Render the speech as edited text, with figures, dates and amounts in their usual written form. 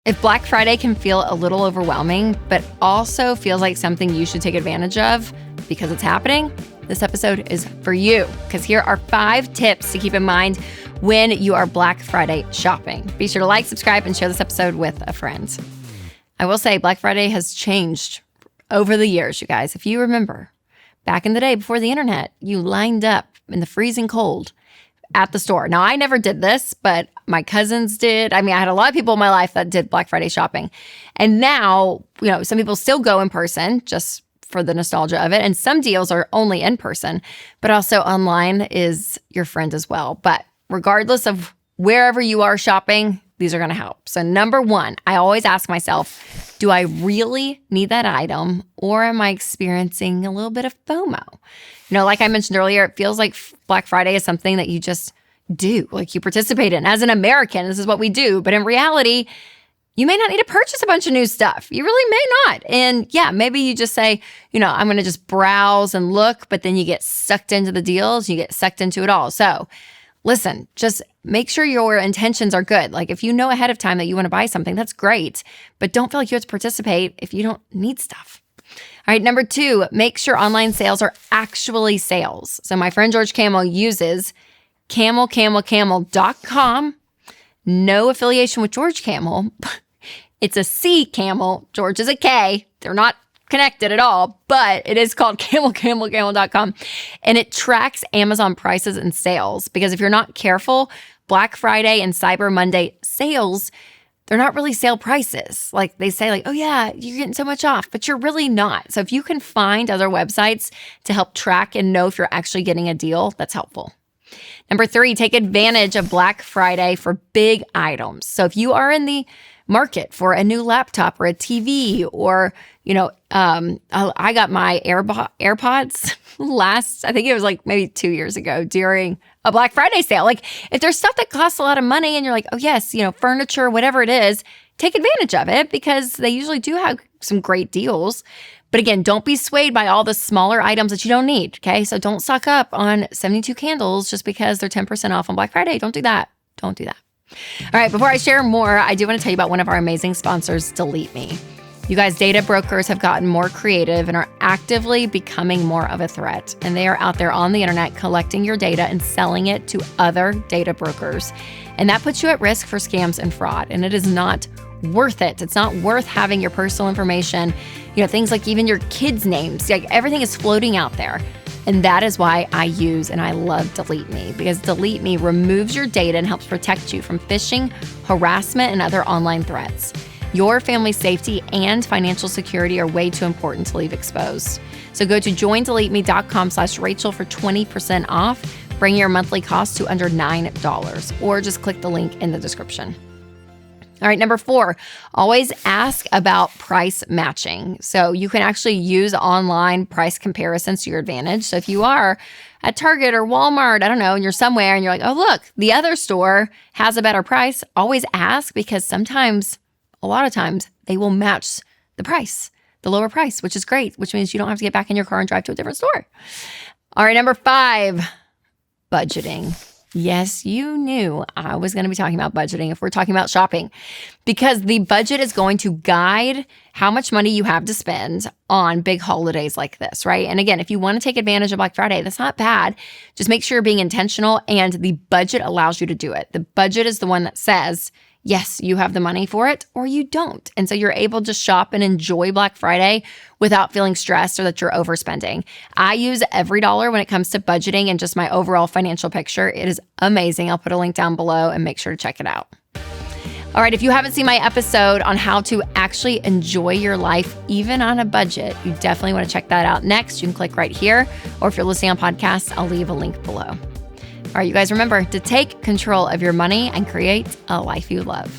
If Black Friday can feel a little overwhelming, but also feels like something you should take advantage of because it's happening, this episode is for you, because here are 5 tips to keep in mind when you are Black Friday shopping. Be sure to like, subscribe, and share this episode with a friend. I will say Black Friday has changed over the years, you guys. If you remember, back in the day before the internet, you lined up in the freezing cold at the store. Now, I never did this, but my cousins did. I mean, I had a lot of people in my life that did Black Friday shopping. And now, some people still go in person just for the nostalgia of it. And some deals are only in person, but also online is your friend as well. But regardless of wherever you are shopping, these are going to help. So number 1, I always ask myself, do I really need that item, or am I experiencing a little bit of FOMO? Like I mentioned earlier, it feels like Black Friday is something that you just do, like you participate in. As an American, this is what we do. But in reality, you may not need to purchase a bunch of new stuff. You really may not. And yeah, maybe you just say, I'm going to just browse and look, but then you get sucked into the deals, you get sucked into it all. So listen, just make sure your intentions are good. Like if you know ahead of time that you want to buy something, that's great, but don't feel like you have to participate if you don't need stuff. All right, number 2, make sure online sales are actually sales. So my friend George Camel uses camelcamel.com. No affiliation with George Camel. It's a C camel. George is a K. They're not connected at all, but it is called camelcamel.com. And it tracks Amazon prices and sales, because if you're not careful, Black Friday and Cyber Monday sales, they're not really sale prices. Like they say oh yeah, you're getting so much off, but you're really not. So if you can find other websites to help track and know if you're actually getting a deal, that's helpful. Number 3, take advantage of Black Friday for big items. So if you are in the market for a new laptop or a TV, or, I got my AirPods I think it was like maybe 2 years ago during a Black Friday sale. Like if there's stuff that costs a lot of money and you're like, oh yes, furniture, whatever it is, take advantage of it, because they usually do have some great deals. But again, don't be swayed by all the smaller items that you don't need, okay? So don't stock up on 72 candles just because they're 10% off on Black Friday. Don't do that. Don't do that. All right, before I share more, I do want to tell you about one of our amazing sponsors, Delete Me. You guys, data brokers have gotten more creative and are actively becoming more of a threat. And they are out there on the internet collecting your data and selling it to other data brokers. And that puts you at risk for scams and fraud. And it is not worth it. It's not worth having your personal information, things like even your kids' names, like everything is floating out there. And that is why I use and I love Delete Me, because Delete Me removes your data and helps protect you from phishing, harassment, and other online threats. Your family's safety and financial security are way too important to leave exposed. So go to joindeleteme.com/Rachel for 20% off. Bring your monthly cost to under $9, or just click the link in the description. All right, number 4, always ask about price matching. So you can actually use online price comparisons to your advantage. So if you are at Target or Walmart, I don't know, and you're somewhere and you're like, oh, look, the other store has a better price, always ask, because sometimes, a lot of times, they will match the price, the lower price, which is great, which means you don't have to get back in your car and drive to a different store. All right, number 5, budgeting. Yes, you knew I was going to be talking about budgeting if we're talking about shopping, because the budget is going to guide how much money you have to spend on big holidays like this, right? And again, if you want to take advantage of Black Friday, that's not bad. Just make sure you're being intentional, and the budget allows you to do it. The budget is the one that says, yes, you have the money for it, or you don't. And so you're able to shop and enjoy Black Friday without feeling stressed or that you're overspending. I use every dollar when it comes to budgeting and just my overall financial picture. It is amazing. I'll put a link down below and make sure to check it out. All right, if you haven't seen my episode on how to actually enjoy your life, even on a budget, you definitely want to check that out next. You can click right here, or if you're listening on podcasts, I'll leave a link below. All right, you guys, remember to take control of your money and create a life you love.